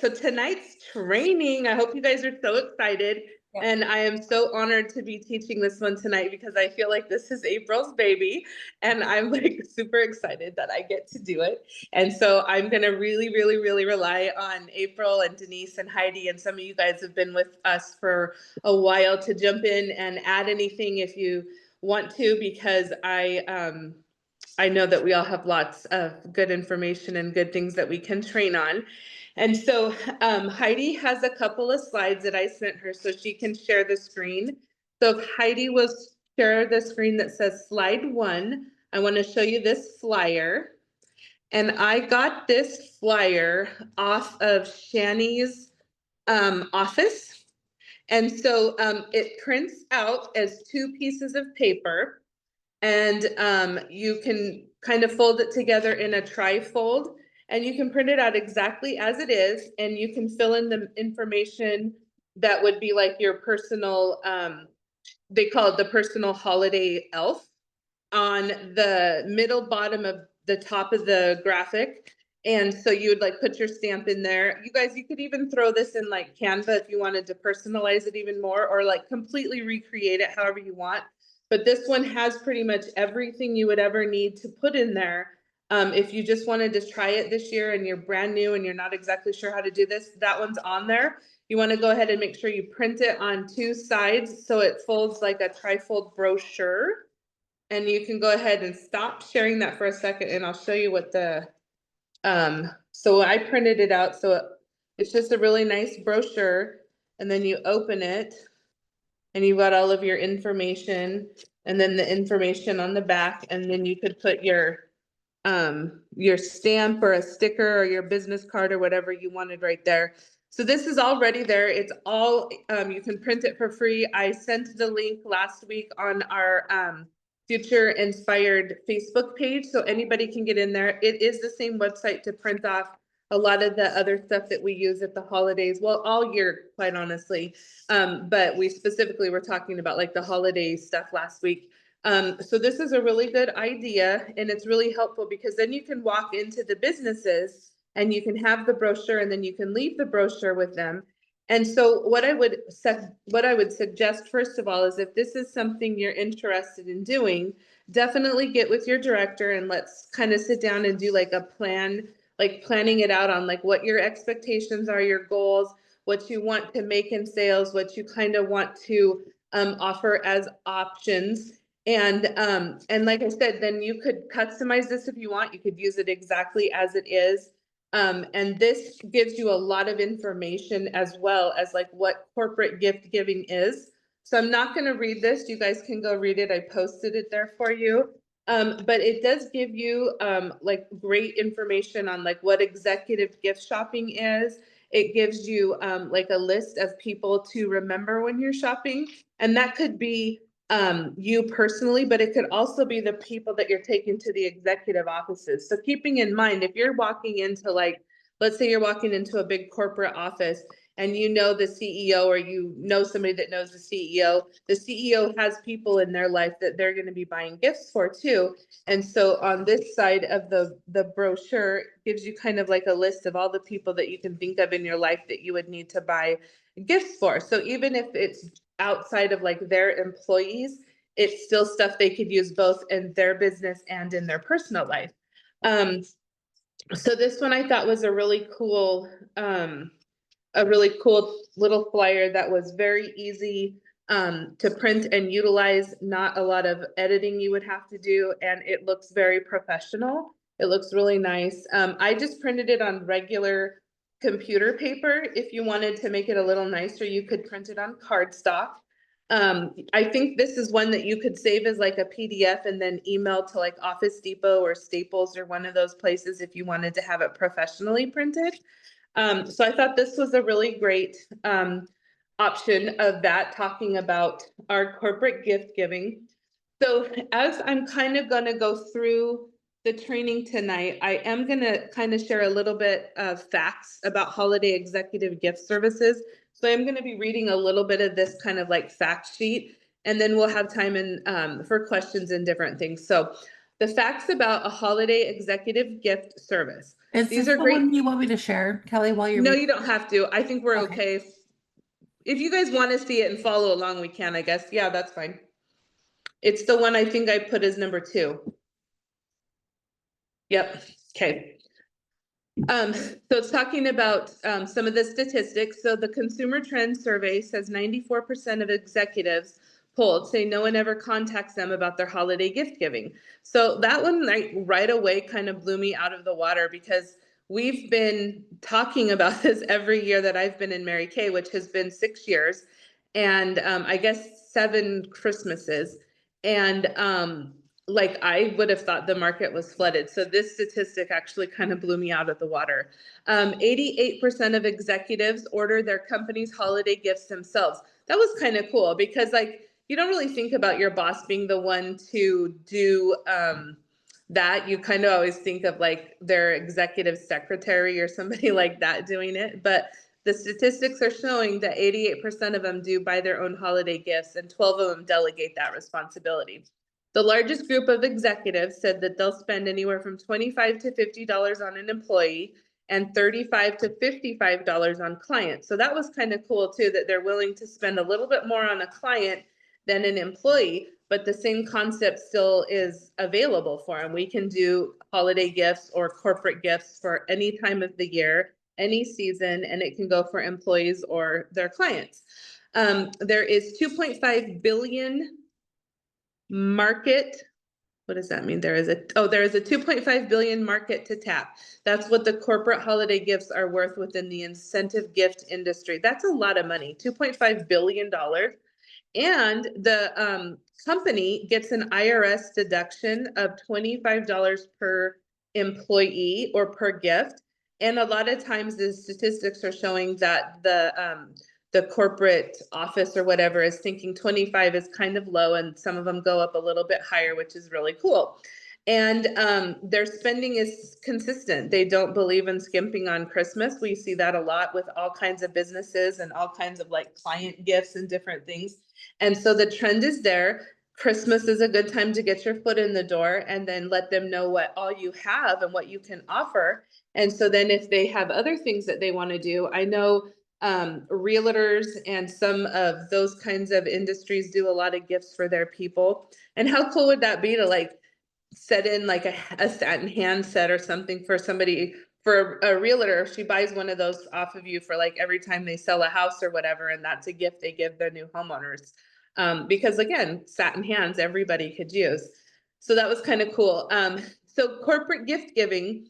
so tonight's training, I hope you guys are so excited. Yep. And I am so honored to be teaching this one tonight because I feel like this is April's baby. And I'm like super excited that I get to do it. And so I'm going to really rely on April and Denise and Heidi. And some of you guys have been with us for a while to jump in and add anything if you want to, because I know that we all have lots of good information and good things that we can train on. And so Heidi has a couple of slides that I sent her so she can share the screen. So if Heidi will share the screen that says slide 1, I want to show you this flyer. And I got this flyer off of Shani's office. And so it prints out as 2 pieces of paper. And you can kind of fold it together in a tri-fold, and you can print it out exactly as it is, and you can fill in the information that would be like your personal, they call it the personal holiday elf, on the middle bottom of the top of the graphic. And so you would like put your stamp in there. You guys, you could even throw this in like Canva if you wanted to personalize it even more, or like completely recreate it however you want. But this one has pretty much everything you would ever need to put in there. If you just wanted to try it this year and you're brand new and you're not exactly sure how to do this, that one's on there. You want to go ahead and make sure you print it on 2 sides so it folds like a tri-fold brochure. And you can go ahead and stop sharing that for a second, and I'll show you what the, so I printed it out. So it's just a really nice brochure, and then you open it and you've got all of your information, and then the information on the back, and then you could put your stamp or a sticker or your business card or whatever you wanted right there. So this is already there. It's all, you can print it for free. I sent the link last week on our Future Inspired Facebook page, so anybody can get in there. It is the same website to print off a lot of the other stuff that we use at the holidays. Well, all year, quite honestly. But we specifically were talking about like the holiday stuff last week. So this is a really good idea, and it's really helpful because then you can walk into the businesses and you can have the brochure, and then you can leave the brochure with them. And so what I would suggest, first of all, is if this is something you're interested in doing, definitely get with your director and let's kind of sit down and do like a plan, like planning it out on like what your expectations are, your goals, what you want to make in sales, what you kind of want to offer as options. And like I said, then you could customize this if you want. You could use it exactly as it is. And this gives you a lot of information as well as like what corporate gift giving is. So I'm not going to read this. You guys can go read it. I posted it there for you. But it does give you like great information on like what executive gift shopping is. It gives you like a list of people to remember when you're shopping. And that could be you personally, but it could also be the people that you're taking to the executive offices. So keeping in mind, if you're walking into like, let's say you're walking into a big corporate office and you know the CEO, or you know somebody that knows the CEO has people in their life that they're going to be buying gifts for too. And so on this side of the brochure gives you kind of like a list of all the people that you can think of in your life that you would need to buy gifts for. So even if it's outside of like their employees, it's still stuff they could use both in their business and in their personal life. So this one I thought was a really cool little flyer that was very easy to print and utilize. Not a lot of editing you would have to do, and it looks very professional. It looks really nice. I just printed it on regular computer paper. If you wanted to make it a little nicer, you could print it on cardstock. I think this is one that you could save as like a PDF and then email to like Office Depot or Staples or one of those places if you wanted to have it professionally printed. So I thought this was a really great option of that, talking about our corporate gift giving. So as I'm kind of going to go through the training tonight, I am going to kind of share a little bit of facts about holiday executive gift services. So I'm going to be reading a little bit of this kind of like fact sheet, and then we'll have time for questions and different things. So the facts about a holiday executive gift service. Is These this are the one great. you want me to share, Kelly, while you're No, reading? you don't have to. I think we're Okay. okay. If you guys want to see it and follow along, we can, I guess. Yeah, that's fine. It's the one I think I put as number 2. Yep. Okay. So it's talking about some of the statistics. So the Consumer Trends Survey says 94% of executives polled say no one ever contacts them about their holiday gift giving. So that one right away kind of blew me out of the water because we've been talking about this every year that I've been in Mary Kay, which has been 6 years, and I guess 7 Christmases. And like I would have thought the market was flooded. So this statistic actually kind of blew me out of the water. 88% of executives order their company's holiday gifts themselves. That was kind of cool because like you don't really think about your boss being the one to do that. You kind of always think of like their executive secretary or somebody like that doing it. But the statistics are showing that 88% of them do buy their own holiday gifts and 12 of them delegate that responsibility. The largest group of executives said that they'll spend anywhere from $25 to $50 on an employee and $35 to $55 on clients. So that was kind of cool too, that they're willing to spend a little bit more on a client than an employee, but the same concept still is available for them. We can do holiday gifts or corporate gifts for any time of the year, any season, and it can go for employees or their clients. There is 2.5 billion market. What does that mean? There is a 2.5 billion market to tap. That's what the corporate holiday gifts are worth within the incentive gift industry. That's a lot of money, $2.5 billion. And the company gets an IRS deduction of $25 per employee or per gift. And a lot of times the statistics are showing that the corporate office or whatever is thinking 25 is kind of low, and some of them go up a little bit higher, which is really cool. And their spending is consistent. They don't believe in skimping on Christmas. We see that a lot with all kinds of businesses and all kinds of like client gifts and different things. And so the trend is there. Christmas is a good time to get your foot in the door and then let them know what all you have and what you can offer. And so then if they have other things that they want to do, I know realtors and some of those kinds of industries do a lot of gifts for their people. And how cool would that be to like set in like a satin handset or something for somebody, for a realtor? She buys one of those off of you for like every time they sell a house or whatever, and that's a gift they give their new homeowners. Because again, satin hands everybody could use. So that was kind of cool. So corporate gift giving,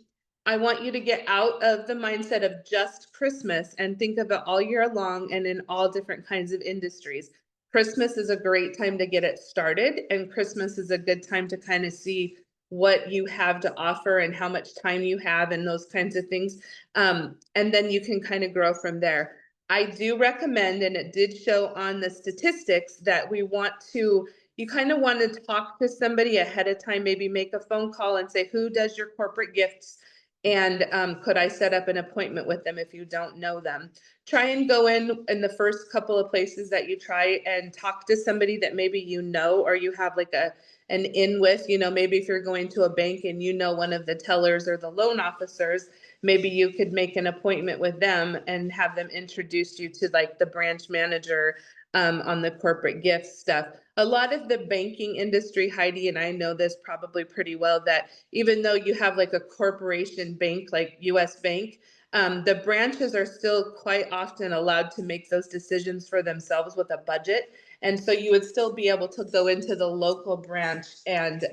I want you to get out of the mindset of just Christmas and think of it all year long and in all different kinds of industries. Christmas is a great time to get it started, and Christmas is a good time to kind of see what you have to offer and how much time you have and those kinds of things. And then you can kind of grow from there. I do recommend, and it did show on the statistics, that you kind of want to talk to somebody ahead of time, maybe make a phone call and say, who does your corporate gifts? And could I set up an appointment with them if you don't know them? Try and go in the first couple of places that you try and talk to somebody that maybe you know, or you have like an in with, maybe if you're going to a bank and you know one of the tellers or the loan officers, maybe you could make an appointment with them and have them introduce you to like the branch manager on the corporate gift stuff. A lot of the banking industry, Heidi, and I know this probably pretty well, that even though you have like a corporation bank like US Bank, the branches are still quite often allowed to make those decisions for themselves with a budget. And so you would still be able to go into the local branch and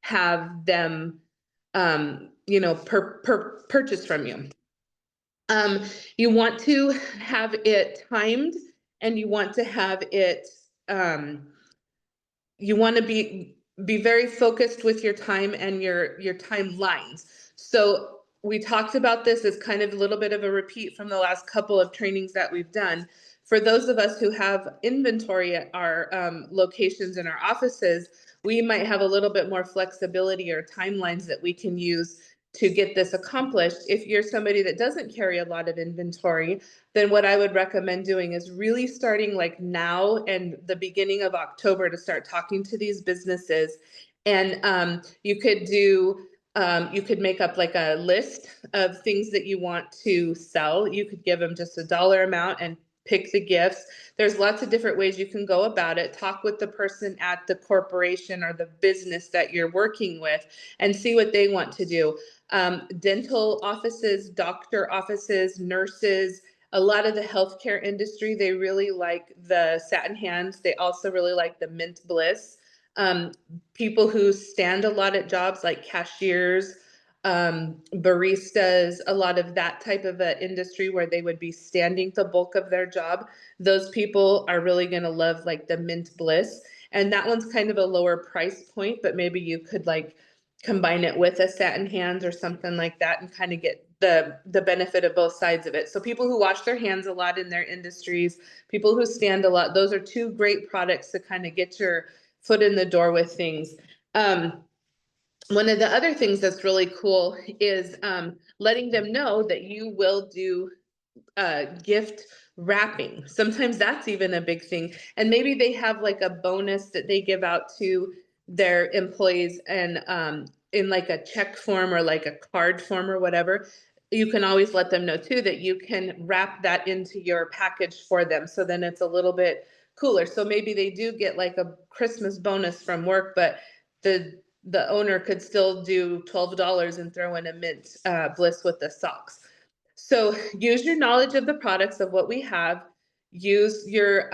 have them, purchase from you. You want to have it timed, and you want to have it, you want to be very focused with your time and your timelines. So we talked about this as kind of a little bit of a repeat from the last couple of trainings that we've done. For those of us who have inventory at our locations in our offices, we might have a little bit more flexibility or timelines that we can use to get this accomplished. If you're somebody that doesn't carry a lot of inventory, then what I would recommend doing is really starting like now and the beginning of October to start talking to these businesses. And you could do You could make up like a list of things that you want to sell. You could give them just a dollar amount and pick the gifts. There's lots of different ways you can go about it. Talk with the person at the corporation or the business that you're working with and see what they want to do. Dental offices, doctor offices, nurses, a lot of the healthcare industry, they really like the satin hands. They also really like the mint bliss. Um, People who stand a lot at jobs like cashiers, baristas, a lot of that type of a industry where they would be standing the bulk of their job. Those people are really going to love like the mint bliss. And that one's kind of a lower price point, but maybe you could like combine it with a satin hands or something like that and kind of get the benefit of both sides of it. So people who wash their hands a lot in their industries, people who stand a lot, those are two great products to kind of get your foot in the door with things. One of the other things that's really cool is letting them know that you will do gift wrapping. Sometimes that's even a big thing. And maybe they have like a bonus that they give out to their employees and in like a check form or like a card form or whatever. You can always let them know too that you can wrap that into your package for them. So then it's a little bit cooler. So maybe they do get like a Christmas bonus from work, but the owner could still do $12 and throw in a mint bliss with the socks. So use your knowledge of the products of what we have. Use your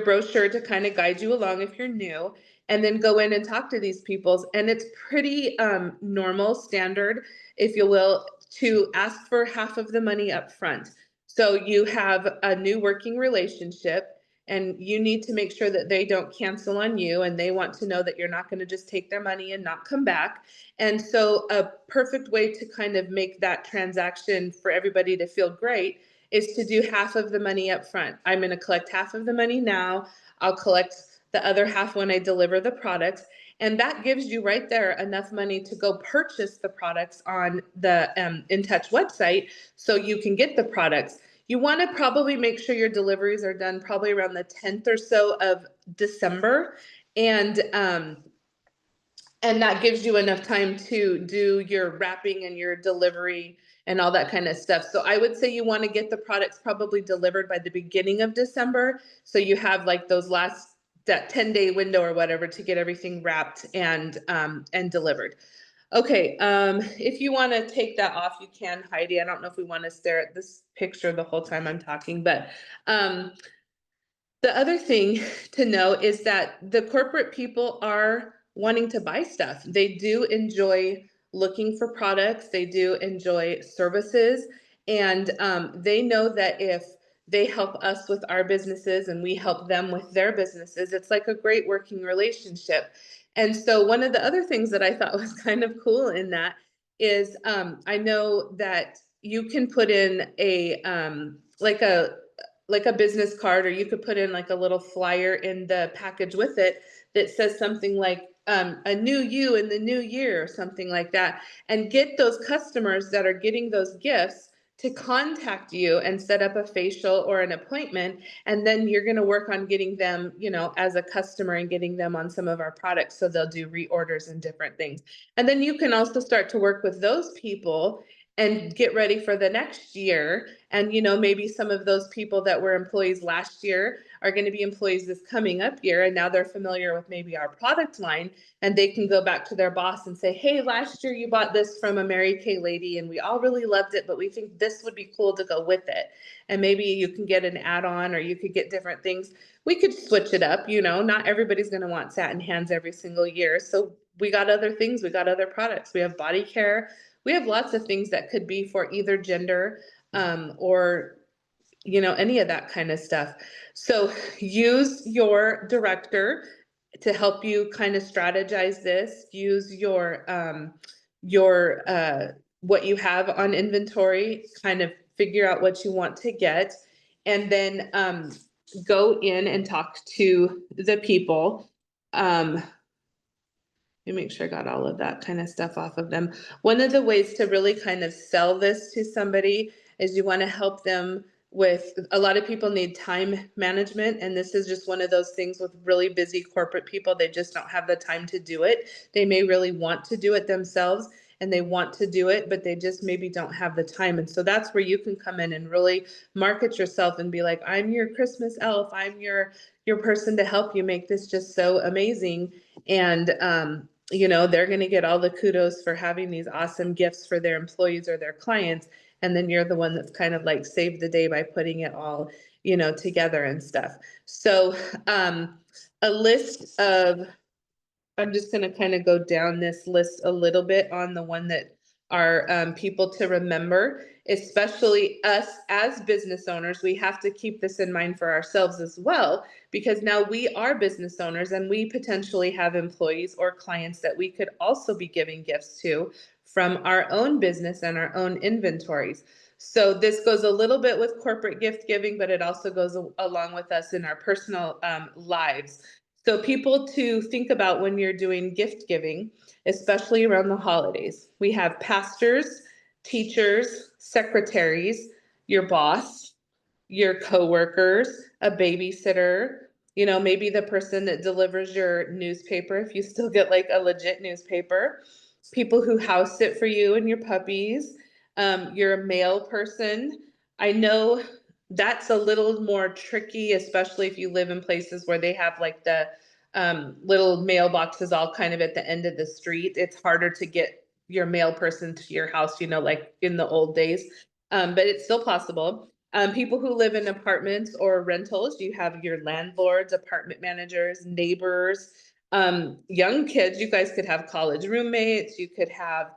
brochure to kind of guide you along if you're new, and then go in and talk to these peoples. And it's pretty normal, standard, if you will, to ask for half of the money up front. So you have a new working relationship, and you need to make sure that they don't cancel on you, and they want to know that you're not going to just take their money and not come back. And so a perfect way to kind of make that transaction for everybody to feel great is to do half of the money up front. I'm going to collect half of the money now. I'll collect the other half when I deliver the products. And that gives you right there enough money to go purchase the products on the In Touch website so you can get the products. You want to probably make sure your deliveries are done probably around the 10th or so of December. And that gives you enough time to do your wrapping and your delivery and all that kind of stuff. So I would say you want to get the products probably delivered by the beginning of December. So you have like that 10-day window or whatever to get everything wrapped and delivered. Okay, if you want to take that off, you can, Heidi. I don't know if we want to stare at this picture the whole time I'm talking, but the other thing to know is that the corporate people are wanting to buy stuff. They do enjoy looking for products. They do enjoy services. And they know that if they help us with our businesses and we help them with their businesses, it's like a great working relationship. And so one of the other things that I thought was kind of cool in that is I know that you can put in like a business card, or you could put in like a little flyer in the package with it that says something like a new you in the new year or something like that, and get those customers that are getting those gifts to contact you and set up a facial or an appointment. And then you're going to work on getting them, as a customer and getting them on some of our products. So they'll do reorders and different things. And then you can also start to work with those people and get ready for the next year. And, maybe some of those people that were employees last year are going to be employees this coming up year. And now they're familiar with maybe our product line, and they can go back to their boss and say, hey, last year you bought this from a Mary Kay lady and we all really loved it, but we think this would be cool to go with it. And maybe you can get an add-on, or you could get different things. We could switch it up. Not everybody's going to want satin hands every single year. So we got other things. We got other products. We have body care. We have lots of things that could be for either gender, or any of that kind of stuff. So use your director to help you kind of strategize this. Use your what you have on inventory, kind of figure out what you want to get, and then go in and talk to the people. Let me make sure I got all of that kind of stuff off of them. One of the ways to really kind of sell this to somebody is you want to help them with, a lot of people need time management. And this is just one of those things with really busy corporate people. They just don't have the time to do it. They may really want to do it themselves. and they want to do it, but they just maybe don't have the time. And so that's where you can come in and really market yourself and be like, I'm your Christmas elf. I'm your person to help you make this just so amazing. And they're going to get all the kudos for having these awesome gifts for their employees or their clients. And then you're the one that's kind of like saved the day by putting it all, together and stuff. So a list of, I'm just going to kind of go down this list a little bit on the one that are people to remember, especially us as business owners. We have to keep this in mind for ourselves as well, because now we are business owners and we potentially have employees or clients that we could also be giving gifts to from our own business and our own inventories. So this goes a little bit with corporate gift giving, but it also goes along with us in our personal lives. So people to think about when you're doing gift giving, especially around the holidays. We have pastors, teachers, secretaries, your boss, your coworkers, a babysitter, maybe the person that delivers your newspaper if you still get like a legit newspaper, people who house sit for you and your puppies, you're a mail person. I know that's a little more tricky, especially if you live in places where they have like the little mailboxes all kind of at the end of the street. It's harder to get your mail person to your house, like in the old days, but it's still possible. People who live in apartments or rentals, you have your landlords, apartment managers, neighbors, young kids. You guys could have college roommates. You could have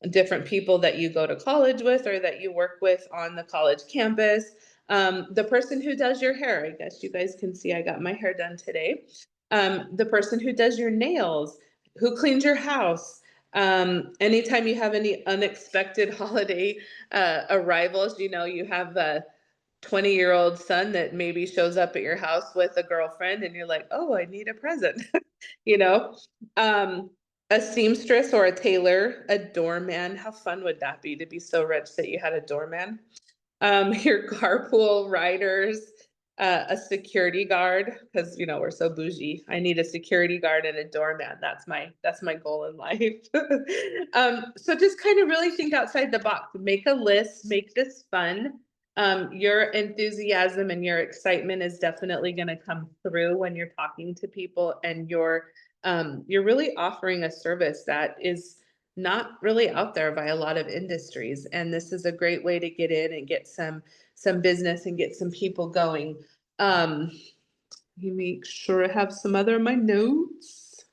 different people that you go to college with or that you work with on the college campus. The person who does your hair, I guess you guys can see I got my hair done today. The person who does your nails, who cleans your house. Anytime you have any unexpected holiday arrivals, you have a 20-year-old son that maybe shows up at your house with a girlfriend and you're like, oh, I need a present, you know? A seamstress or a tailor, a doorman. How fun would that be to be so rich that you had a doorman? Your carpool riders, a security guard, because we're so bougie. I need a security guard and a doorman. That's my goal in life. So just kind of really think outside the box. Make a list, make this fun. Your enthusiasm and your excitement is definitely going to come through when you're talking to people, and you're really offering a service that is not really out there by a lot of industries. And this is a great way to get in and get some business and get some people going. You make sure I have some other of my notes.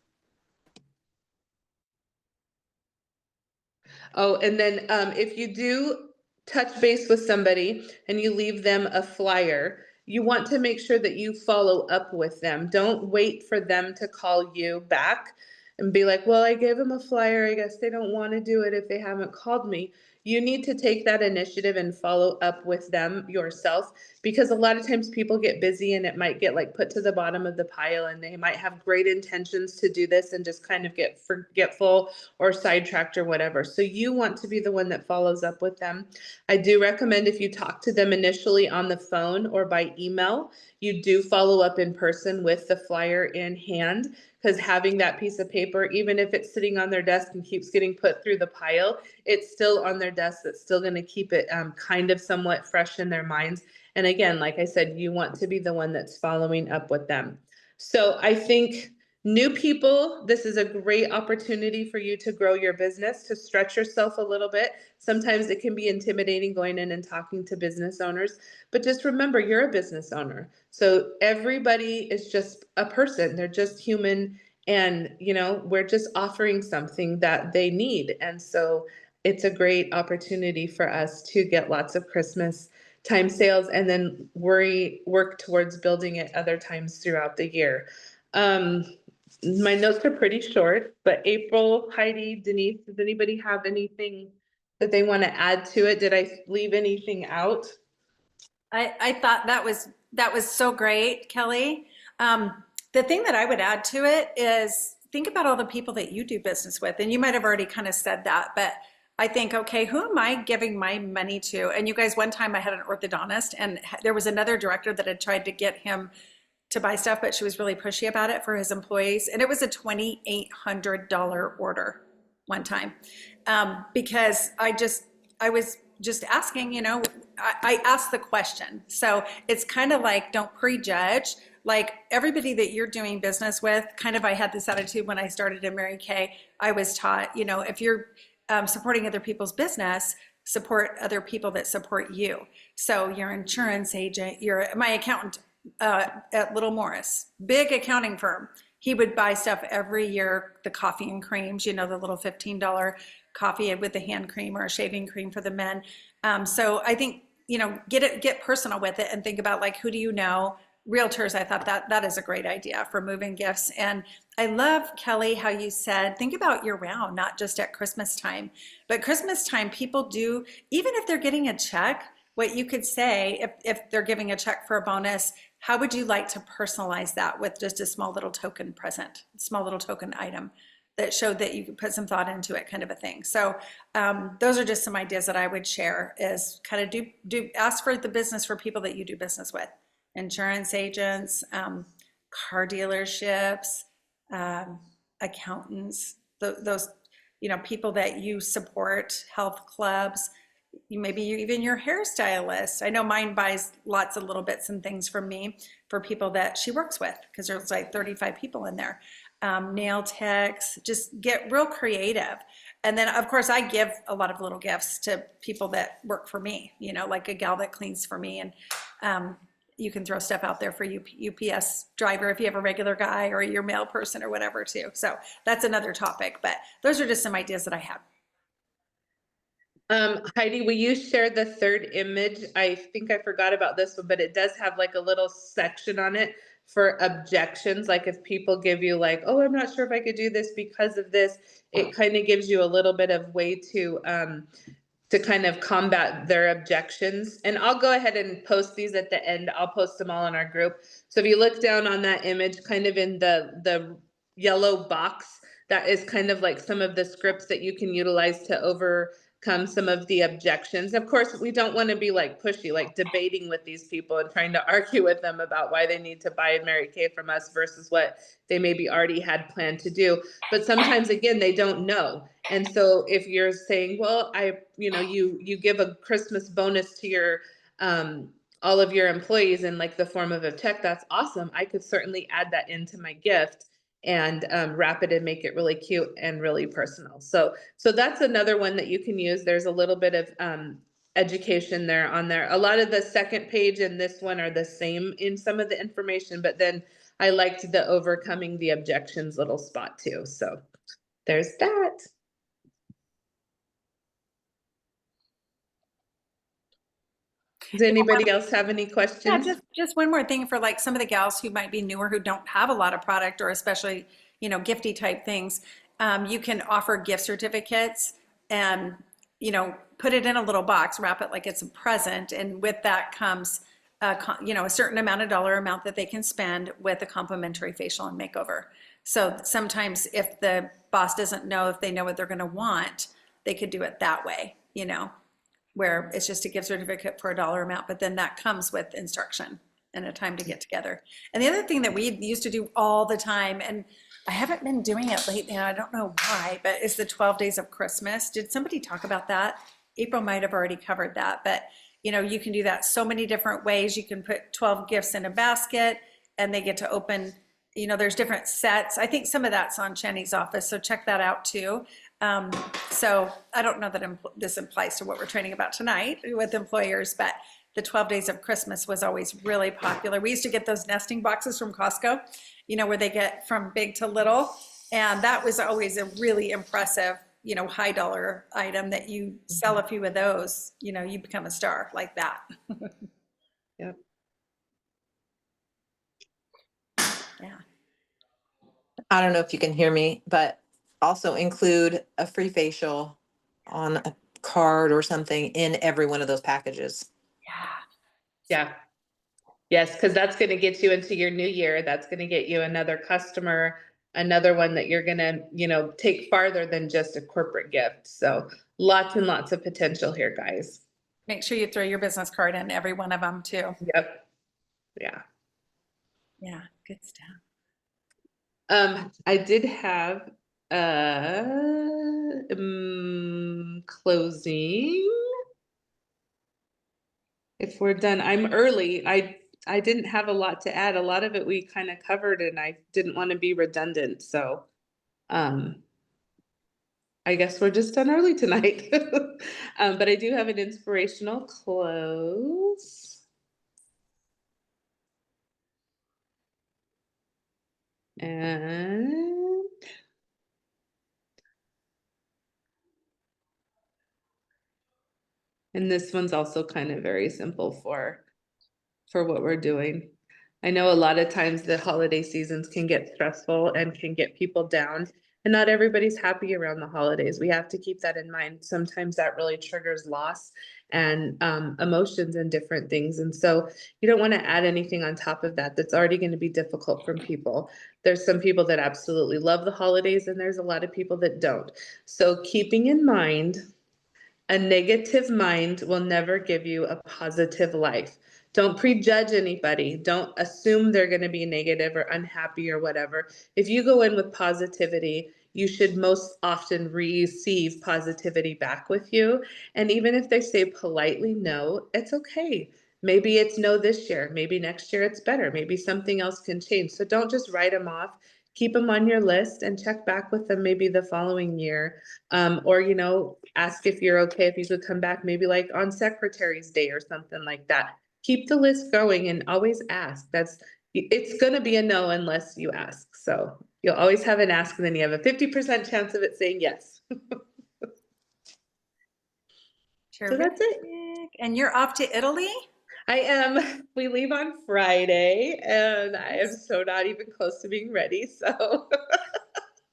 Oh, and then if you do touch base with somebody and you leave them a flyer, you want to make sure that you follow up with them. Don't wait for them to call you back and be like, well, I gave them a flyer. I guess they don't want to do it if they haven't called me. You need to take that initiative and follow up with them yourself, because a lot of times people get busy and it might get like put to the bottom of the pile, and they might have great intentions to do this and just kind of get forgetful or sidetracked or whatever. So you want to be the one that follows up with them. I do recommend if you talk to them initially on the phone or by email, you do follow up in person with the flyer in hand, because having that piece of paper, even if it's sitting on their desk and keeps getting put through the pile, it's still on their desk. That's still going to keep it kind of somewhat fresh in their minds. And again, like I said, you want to be the one that's following up with them. So I think new people, this is a great opportunity for you to grow your business, to stretch yourself a little bit. Sometimes it can be intimidating going in and talking to business owners, but just remember, you're a business owner. So everybody is just a person. They're just human. And, we're just offering something that they need. And so it's a great opportunity for us to get lots of Christmas time sales and then work towards building it other times throughout the year. My notes are pretty short, but April, Heidi, Denise, does anybody have anything that they want to add to it? Did I leave anything out? I thought that was so great, Kelly. The thing that I would add to it is think about all the people that you do business with, and you might have already kind of said that, but I think, okay, who am I giving my money to? And you guys, one time I had an orthodontist, and there was another director that had tried to get him to buy stuff, but she was really pushy about it for his employees, and it was a $2,800 order. one time, because I was just asking, I asked the question. So it's kind of like, don't prejudge. Like everybody that you're doing business with, kind of, I had this attitude when I started in Mary Kay. I was taught, if you're supporting other people's business, support other people that support you. So your insurance agent, my accountant at Little Morris, big accounting firm. He would buy stuff every year, the coffee and creams, the little $15 coffee with the hand cream or a shaving cream for the men. So I think, get personal with it and think about like, who do you know? Realtors, I thought that is a great idea for moving gifts. And I love, Kelly, how you said, think about year round, not just at Christmas time. But Christmas time, people do, even if they're getting a check, what you could say, if they're giving a check for a bonus, how would you like to personalize that with just a small little token present, small little token item that showed that you could put some thought into it, kind of a thing. So those are just some ideas that I would share, is kind of do ask for the business for people that you do business with. Insurance agents, car dealerships, accountants, those, people that you support, health clubs, maybe even your hairstylist. I know mine buys lots of little bits and things from me for people that she works with, because there's like 35 people in there. Nail techs, just get real creative. And then of course I give a lot of little gifts to people that work for me, like a gal that cleans for me. And you can throw stuff out there for UPS driver if you have a regular guy, or your mail person or whatever too. So that's another topic, but those are just some ideas that I have. Heidi, will you share the third image? I think I forgot about this one, but it does have like a little section on it for objections. Like if people give you like, oh, I'm not sure if I could do this because of this, it kind of gives you a little bit of way to kind of combat their objections. And I'll go ahead and post these at the end. I'll post them all in our group. So if you look down on that image, kind of in the yellow box, that is kind of like some of the scripts that you can utilize to overcome some of the objections. Of course, we don't want to be like pushy, like debating with these people and trying to argue with them about why they need to buy a Mary Kay from us versus what they maybe already had planned to do. But sometimes, again, they don't know. And so if you're saying, well, you give a Christmas bonus to your all of your employees in like the form of a check, that's awesome. I could certainly add that into my gift and wrap it and make it really cute and really personal. So that's another one that you can use. There's a little bit of education there on there. A lot of the second page and this one are the same in some of the information, but then I liked the overcoming the objections little spot too. So there's that. Does anybody else have any questions? Yeah, just one more thing for like some of the gals who might be newer, who don't have a lot of product, or especially, gifty type things. You can offer gift certificates and, put it in a little box, wrap it like it's a present. And with that comes, a certain amount of dollar amount that they can spend with a complimentary facial and makeover. So sometimes if the boss doesn't know if they know what they're going to want, they could do it that way, where it's just a gift certificate for a dollar amount, but then that comes with instruction and a time to get together. And the other thing that we used to do all the time, and I haven't been doing it lately, and I don't know why, but it's the 12 days of Christmas. Did somebody talk about that? April might have already covered that, but you can do that so many different ways. You can put 12 gifts in a basket and they get to open, there's different sets. I think some of that's on Jenny's office, so check that out too. So I don't know that this applies to what we're training about tonight with employers, but the 12 days of Christmas was always really popular. We used to get those nesting boxes from Costco, where they get from big to little. And that was always a really impressive, high dollar item that you sell a few of those, you become a star like that. Yep. Yeah. I don't know if you can hear me, but also include a free facial on a card or something in every one of those packages. Yeah. Yes, because that's going to get you into your new year. That's going to get you another customer, another one that you're going to, take farther than just a corporate gift. So lots and lots of potential here, guys. Make sure you throw your business card in every one of them too. Yep. Yeah. Yeah, good stuff. I did have Closing. If we're done, I'm early. I didn't have a lot to add. A lot of it we kind of covered and I didn't want to be redundant. So, I guess we're just done early tonight. But I do have an inspirational close. And this one's also kind of very simple for what we're doing. I know a lot of times the holiday seasons can get stressful and can get people down, and not everybody's happy around the holidays. We have to keep that in mind. Sometimes that really triggers loss and emotions and different things. And so you don't want to add anything on top of that that's already going to be difficult from people. There's some people that absolutely love the holidays, and there's a lot of people that don't. So keeping in mind, a negative mind will never give you a positive life. Don't prejudge anybody. Don't assume they're going to be negative or unhappy or whatever. If you go in with positivity, you should most often receive positivity back with you. And even if they say politely no, it's okay. Maybe it's no this year. Maybe next year it's better. Maybe something else can change. So don't just write them off. Keep them on your list and check back with them maybe the following year. Or, ask if you're okay if you could come back maybe like on Secretary's Day or something like that. Keep the list going and always ask. It's going to be a no unless you ask. So you'll always have an ask and then you have a 50% chance of it saying yes. So that's it. Terrific. And you're off to Italy? I am. We leave on Friday and I am so not even close to being ready. So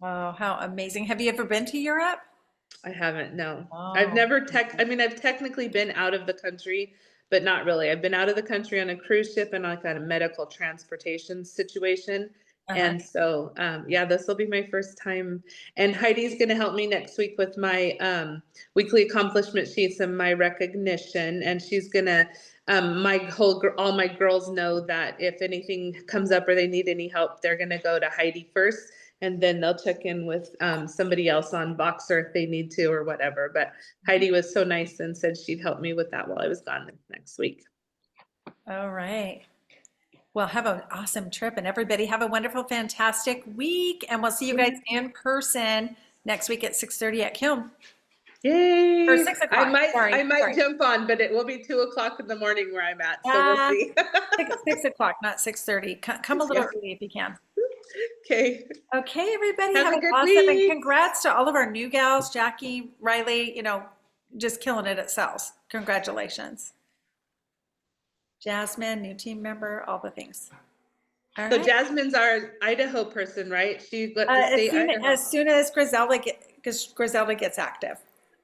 Oh, how amazing. Have you ever been to Europe? I haven't, no. Oh, I've technically been out of the country, but not really. I've been out of the country on a cruise ship and like on a medical transportation situation. And so, yeah, this will be my first time. And Heidi's going to help me next week with my weekly accomplishment sheets and my recognition. And she's going to, all my girls know that if anything comes up or they need any help, they're going to go to Heidi first. And then they'll check in with somebody else on Boxer if they need to or whatever. But Heidi was so nice and said she'd help me with that while I was gone next week. All right. Well, have an awesome trip and everybody have a wonderful, fantastic week. And we'll see you guys in person next week at 6:30 at Kiln. Yay! Or 6 o'clock. I might Sorry. jump on, but it will be 2 o'clock in the morning where I'm at. So we'll see. 6 o'clock, not 6:30. Come a little early if you can. Okay. Okay, everybody, Have have a an good awesome week. and congrats to all of our new gals, Jackie, Riley, just killing it at sales. Congratulations. Jasmine, new team member, all the things. All So right. Jasmine's our Idaho person, right? She let the state Idaho. As soon as Griselda gets active.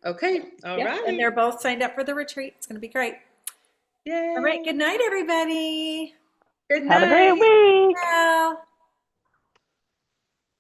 Okay. All Yep, right. and they're both signed up for the retreat. It's going to be great. Yay. All right. Good night, everybody. Good night. Have a great week. Well.